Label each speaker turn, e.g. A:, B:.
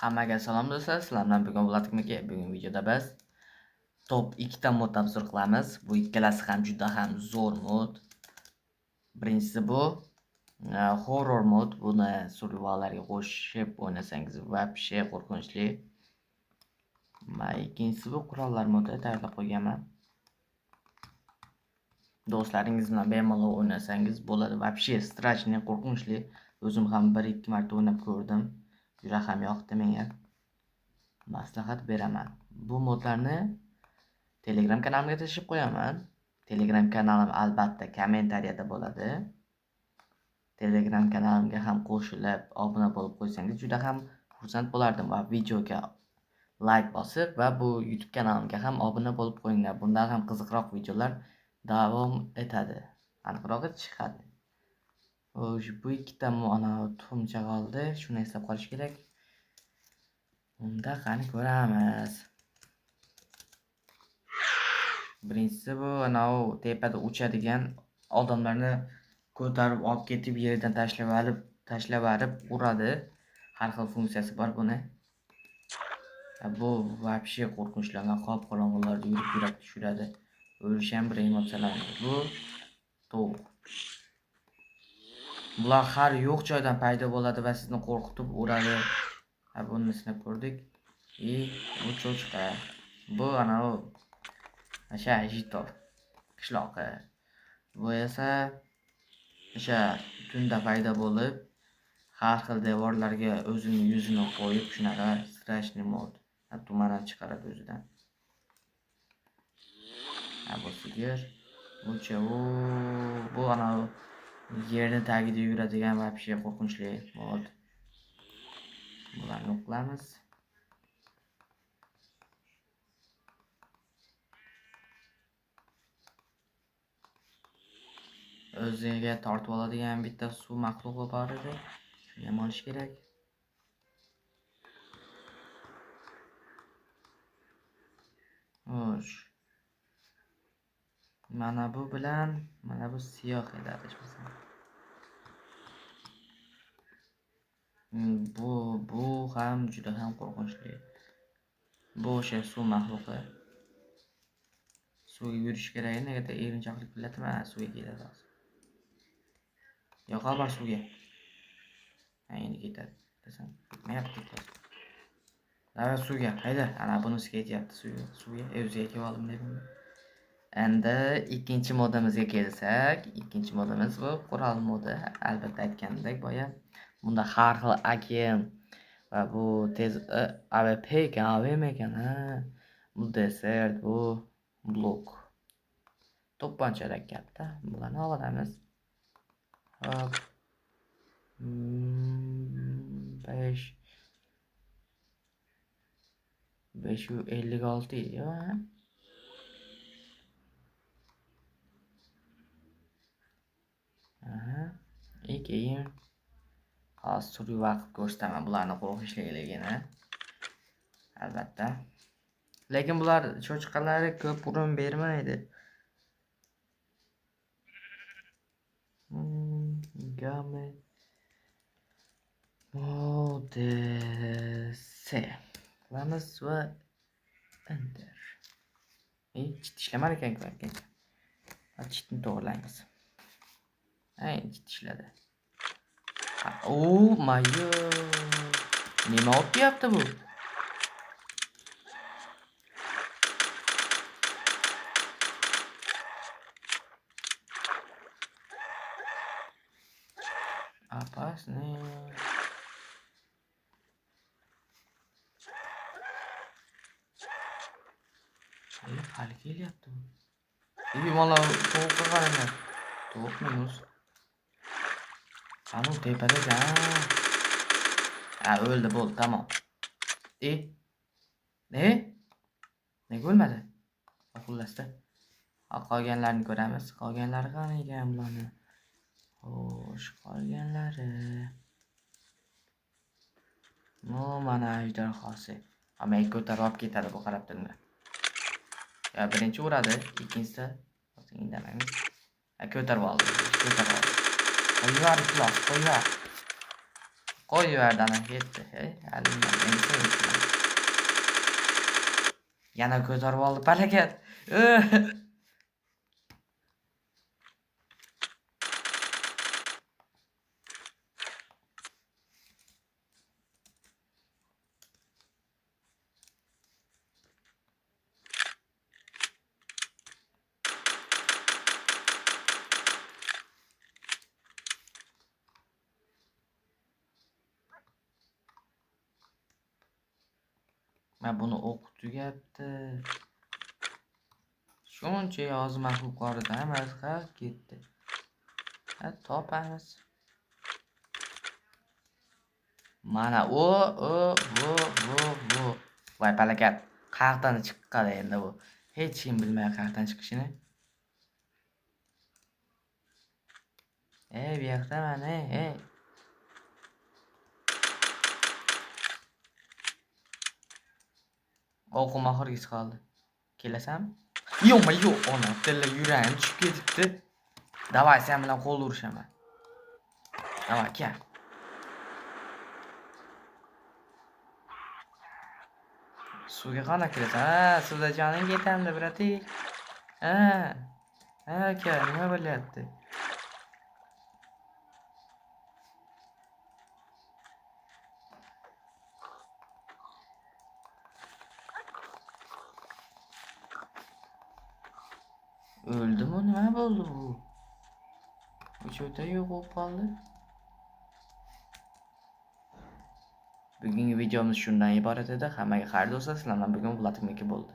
A: Hammaga salom do'stlar, sizlar bilan bugun Vladimir. Bugun videoda biz top 2 ta mod tavsiya qilamiz. Bu ikkalasi ham juda ham zo'r mod. Birinchisi bu horror mod. Buni survivallarga qo'shib o'ynasangiz вообще qo'rqinchli. Va ikkinchisi bu qurollar modi tayyorlab qo'yganman. Do'stlaringiz bilan bemalol o'ynasangiz bo'ladi. Вообще strashniy qo'rqinchli. O'zim ham 1-2 marta o'ynab ko'rdim. Juda ham yoqdi menga. Maslahat beraman. Bu modlarni Telegram kanalimga tashlab qo'yaman. Telegram kanalim albatta kommentariyada bo'ladi. Telegram kanalimga ham qo'shilib, obuna bo'lib qo'ysangiz juda ham xursand bo'lardim va videoga like bosib va bu YouTube kanalimga ham obuna bo'lib qo'yinglar. Bundan ham qiziqroq videolar davom etadi. Aniqrog'i chiqadi. Bu ikkita ana tuxumcha qoldi. Shuni eslab qolish kerak. Unda qani ko'ramiz. Birinchisi bu anavi tepada uchadigan odamlarni ko'tarib olib ketib yerdan tashlab olib uradi. Har xil funksiyasi bor buni. Bu вообще qo'rqinchlangan qop-qorong'ilarda yurib yurak tushiradi. O'lish ham bir emotsiyalanadi. Bu to'g'ri. Bular har yo'q joydan paydo bo'ladi va sizni qo'rqitib uradi. Buni sinab ko'rdik. Bu cho'chqa. Bu anavi o'sha jitor qishloqi. Bu esa o'sha tunda paydo bo'lib, har xil devorlarga o'zining yuzini qo'yib, shunaqa strashniy mod. Tumandan chiqaradi o'zidan. Bu sigir. Bu anavi yerni tagida yuradigan вообще qo'rqinchli mod. Bularni o'qilamiz. O'ziga tortib oladigan bitta suv maxluqi bor edi. Shuni ham olish kerak. Xo'sh. Mana bu bilan, mana bu siyoh edi adashmasam. Bu ham juda ham qo'rqinchli. Bu o'sha suv maxluqi. Suvga yurish kerak, negadir erinchoqlik bilatma, suvga ketadi. Yo'q, qolma suvga. Endi ketadi. Desam, ketmayapti. Davlat suvga, hayda, ana bunisiga ketyapti suvga. O'ziga kelib oldim dedim. Endi ikkinchi modimizga kelsak, ikkinchi modimiz bu qurol modi. Albatta aytgandek boya. Bunda har xil agent va bu tez AWP ekan, Bu desert, bu blok. To'pponchalar katta. Bularni olamiz. Hop. 556 yo. Keyin hozir vaqt ko'rsataman bularni qo'rqinchliligini. Albatta. Lekin bular cho'chqalari ko'p urin bermaydi. Game modese qilamiz va enter. Chit ishlamar ekan-ku. Chitni to'g'rilaymiz. Chit ishladi. Mayo. Nima o'tyapti bu? Опасный. Hali kelyapti bu. Mana tovuqqa qaranglar. Tovuq minus. Qani tepada o'ldi, bo'ldi, tamom. Nega o'lmadi? Xullasda. Qolganlarni ko'ramiz. Qolganlari qani ekan bularni? Xo'sh, qolganlari. Mana ejderhosi. Hamma ko'tarib olib ketadi bu qarab turinglar. Birinchi uradi, ikkinchisi indamaymiz. Ko'tarib oldi. Qo'yver, qo'yver. Qo'yver dana ketdi. Endi Yana ko'tarib oldi barakat. Men buni o'qib tugabdi. Shuncha yozma yuqorida emas, ketdi. Topamiz. Mana o. Voy barakat. Qayerdan chiqqan endi bu? Hech kim bilmaydi qayerdan chiqishini. Bu yoqdaman, ey. O'qim oxirgisi qoldi. Kelasanmi? Yo'q, ona tilla yuragim tushib ketibdi. Davay, sen bilan qo'l urishaman. Davay, kel. Suvga qana kirasan? Suvda joning ketadi, bratik. Aka, nima bo'lyapti? O'ldimi? Nima bo'ldi bu? O'chota yo'q bo'lib qoldi. Bugungi videomiz shundan iborat edi. Hammaga xayr do'stlar. Sizlardan bugun Vladimir bo'ldi.